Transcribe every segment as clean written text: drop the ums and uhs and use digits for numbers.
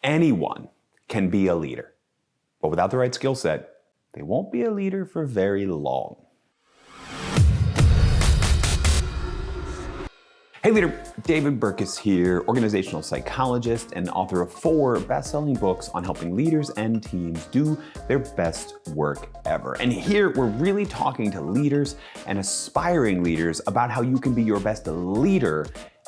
Anyone can be a leader, but without the right skill set, they won't be a leader for very long. Hey leader, David Burkus here, organizational psychologist and author of 4 best-selling books on helping leaders and teams do their best work ever. And here we're really talking to leaders and aspiring leaders about how you can be your best leader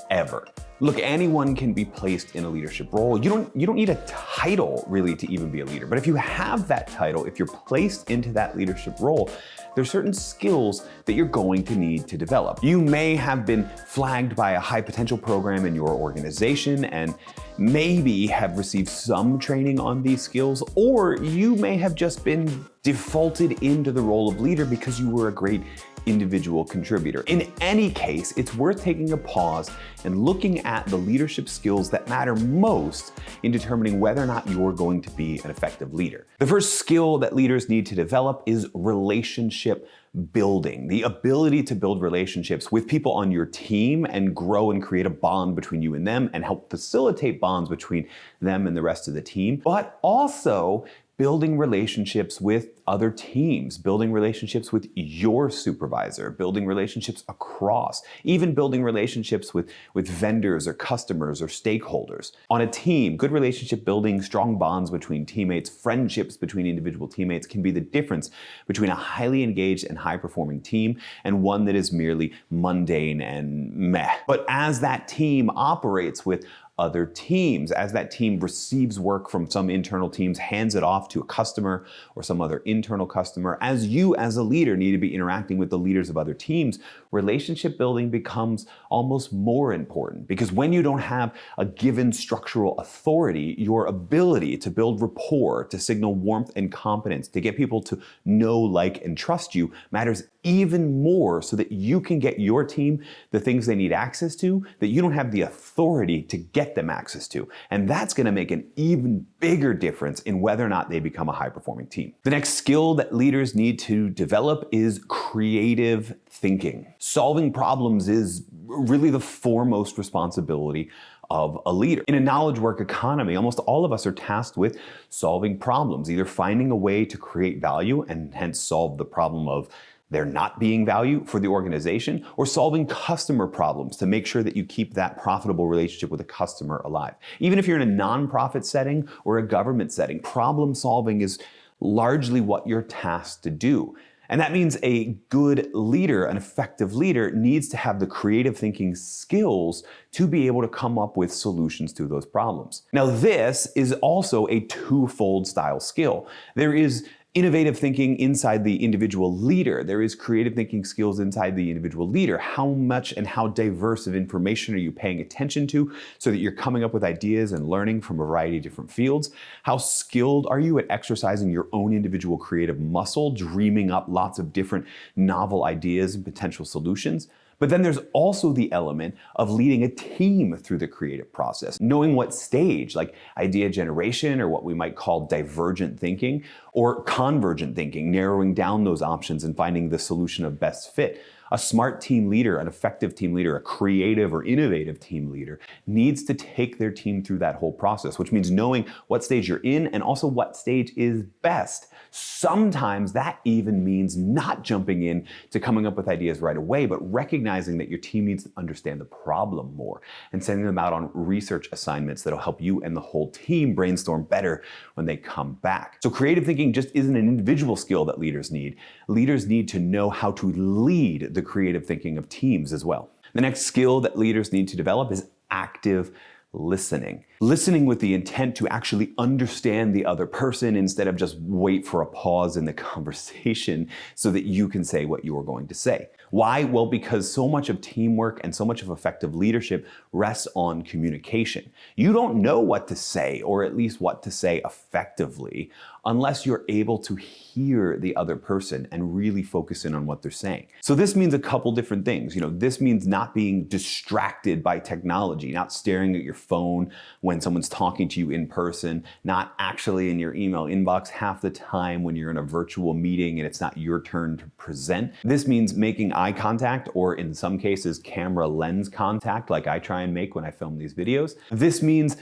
ever. Look, anyone can be placed in a leadership role. You don't need a title really to even be a leader. But if you have that title, if you're placed into that leadership role, there's certain skills that you're going to need to develop. You may have been flagged by a high potential program in your organization and maybe have received some training on these skills, or you may have just been defaulted into the role of leader because you were a great individual contributor. In any case, it's worth taking a pause and looking at the leadership skills that matter most in determining whether or not you're going to be an effective leader. The first skill that leaders need to develop is relationship building, the ability to build relationships with people on your team and grow and create a bond between you and them and help facilitate bonds between them and the rest of the team, but also building relationships with other teams, building relationships with your supervisor, building relationships across, even building relationships with vendors or customers or stakeholders. On a team, good relationship building, strong bonds between teammates, friendships between individual teammates can be the difference between a highly engaged and high-performing team and one that is merely mundane and meh. But as that team operates with other teams, as that team receives work from some internal teams, hands it off to a customer or some other internal customer, as you as a leader need to be interacting with the leaders of other teams, relationship building becomes almost more important, because when you don't have a given structural authority, your ability to build rapport, to signal warmth and competence, to get people to know, like, and trust you matters even more, so that you can get your team the things they need access to that you don't have the authority to get them access to. And that's going to make an even bigger difference in whether or not they become a high-performing team. The next skill that leaders need to develop is creative thinking. Solving problems is really the foremost responsibility of a leader. In a knowledge work economy, almost all of us are tasked with solving problems, either finding a way to create value and hence solve the problem of there not being value for the organization, or solving customer problems to make sure that you keep that profitable relationship with a customer alive. Even if you're in a nonprofit setting or a government setting, problem solving is largely what you're tasked to do. And that means a good leader, an effective leader, needs to have the creative thinking skills to be able to come up with solutions to those problems. Now, this is also a twofold style skill. There is innovative thinking inside the individual leader. There is creative thinking skills inside the individual leader. How much and how diverse of information are you paying attention to so that you're coming up with ideas and learning from a variety of different fields? How skilled are you at exercising your own individual creative muscle, dreaming up lots of different novel ideas and potential solutions? But then there's also the element of leading a team through the creative process, knowing what stage, like idea generation or what we might call divergent thinking, or convergent thinking, narrowing down those options and finding the solution of best fit. A smart team leader, an effective team leader, a creative or innovative team leader needs to take their team through that whole process, which means knowing what stage you're in and also what stage is best. Sometimes that even means not jumping in to coming up with ideas right away, but recognizing that your team needs to understand the problem more and sending them out on research assignments that'll help you and the whole team brainstorm better when they come back. So creative thinking just isn't an individual skill that leaders need. Leaders need to know how to lead the creative thinking of teams as well. The next skill that leaders need to develop is active listening. Listening with the intent to actually understand the other person instead of just wait for a pause in the conversation so that you can say what you are going to say. Why? Well, because so much of teamwork and so much of effective leadership rests on communication. You don't know what to say, or at least what to say effectively, unless you're able to hear the other person and really focus in on what they're saying. So this means a couple different things. This means not being distracted by technology, not staring at your phone when someone's talking to you in person, not actually in your email inbox half the time when you're in a virtual meeting and it's not your turn to present. This means making eye contact, or in some cases, camera lens contact, like I try and make when I film these videos. This means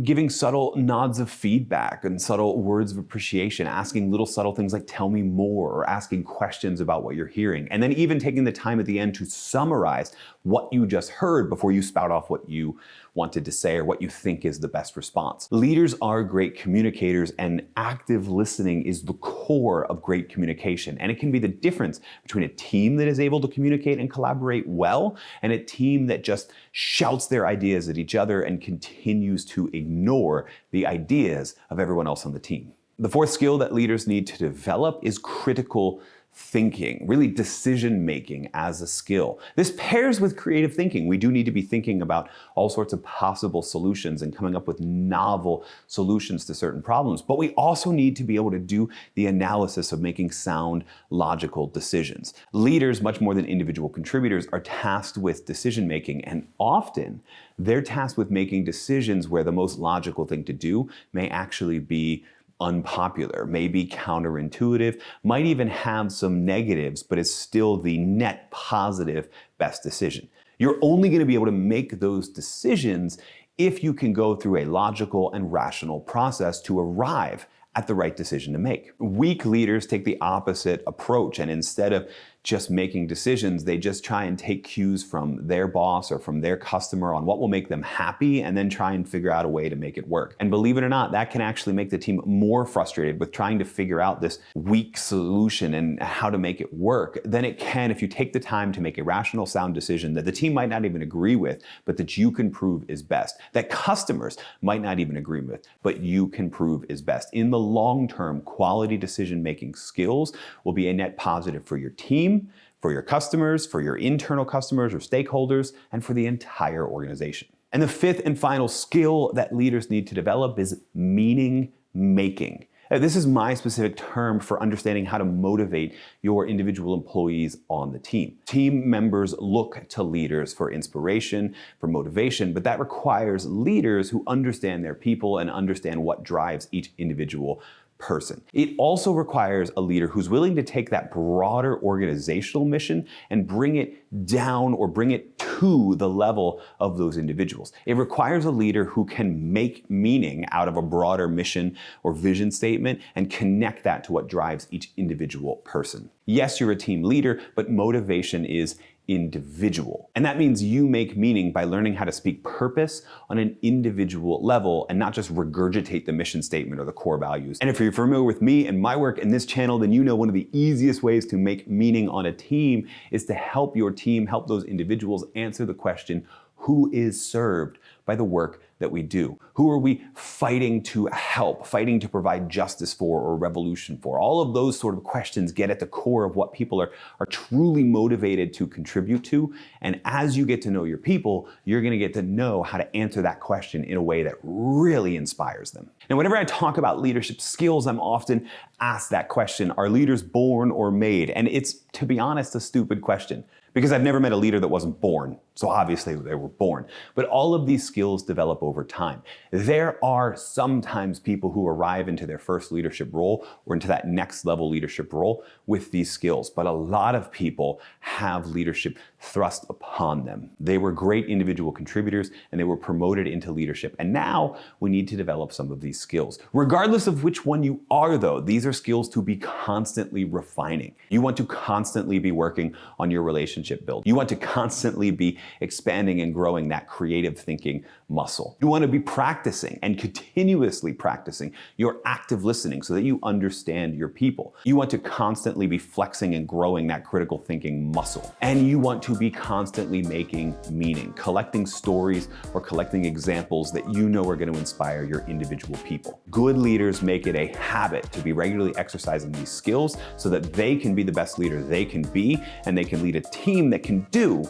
giving subtle nods of feedback and subtle words of appreciation, asking little subtle things like tell me more, or asking questions about what you're hearing, and then even taking the time at the end to summarize what you just heard before you spout off what you wanted to say or what you think is the best response. Leaders are great communicators, and active listening is the core of great communication. And it can be the difference between a team that is able to communicate and collaborate well and a team that just shouts their ideas at each other and continues to ignore the ideas of everyone else on the team. The fourth skill that leaders need to develop is critical thinking, really decision making as a skill. This pairs with creative thinking. We do need to be thinking about all sorts of possible solutions and coming up with novel solutions to certain problems, but we also need to be able to do the analysis of making sound, logical decisions. Leaders, much more than individual contributors, are tasked with decision making, and often they're tasked with making decisions where the most logical thing to do may actually be unpopular, maybe counterintuitive, might even have some negatives, but is still the net positive best decision. You're only going to be able to make those decisions if you can go through a logical and rational process to arrive at the right decision to make. Weak leaders take the opposite approach, and instead of just making decisions, they just try and take cues from their boss or from their customer on what will make them happy and then try and figure out a way to make it work. And believe it or not, that can actually make the team more frustrated with trying to figure out this weak solution and how to make it work than it can if you take the time to make a rational, sound decision that the team might not even agree with, but that you can prove is best, that customers might not even agree with, but you can prove is best. In the long term, quality decision-making skills will be a net positive for your team, for your customers, for your internal customers or stakeholders, and for the entire organization. And the fifth and final skill that leaders need to develop is meaning making. This is my specific term for understanding how to motivate your individual employees on the team. Team members look to leaders for inspiration, for motivation, but that requires leaders who understand their people and understand what drives each individual person. It also requires a leader who's willing to take that broader organizational mission and bring it down or bring it to the level of those individuals. It requires a leader who can make meaning out of a broader mission or vision statement and connect that to what drives each individual person. Yes, you're a team leader, but motivation is individual. And that means you make meaning by learning how to speak purpose on an individual level and not just regurgitate the mission statement or the core values. And if you're familiar with me and my work in this channel, then you know one of the easiest ways to make meaning on a team is to help your team, help those individuals answer the question, who is served by the work that we do? Who are we fighting to help, fighting to provide justice for or revolution for? All of those sort of questions get at the core of what people are truly motivated to contribute to. And as you get to know your people, you're going to get to know how to answer that question in a way that really inspires them. And whenever I talk about leadership skills, I'm often asked that question, are leaders born or made? And it's, to be honest, a stupid question, because I've never met a leader that wasn't born. So obviously they were born. But all of these skills develop over time. There are sometimes people who arrive into their first leadership role or into that next level leadership role with these skills. But a lot of people have leadership thrust upon them. They were great individual contributors and they were promoted into leadership. And now we need to develop some of these skills. Regardless of which one you are, though, these are skills to be constantly refining. You want to constantly be working on your relationship build. You want to constantly be expanding and growing that creative thinking muscle. You want to be practicing and continuously practicing your active listening so that you understand your people. You want to constantly be flexing and growing that critical thinking muscle. And you want to be constantly making meaning, collecting stories or collecting examples that you know are going to inspire your individual people. Good leaders make it a habit to be regularly exercising these skills so that they can be the best leader they can be and they can lead a team that can do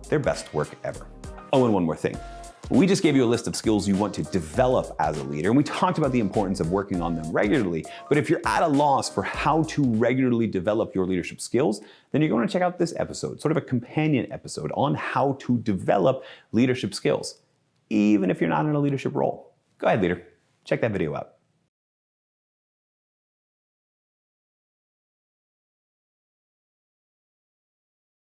their best work ever. Oh, and one more thing. We just gave you a list of skills you want to develop as a leader, and we talked about the importance of working on them regularly. But if you're at a loss for how to regularly develop your leadership skills, then you're going to check out this episode, sort of a companion episode on how to develop leadership skills. even if you're not in a leadership role. Go ahead, leader. Check that video out.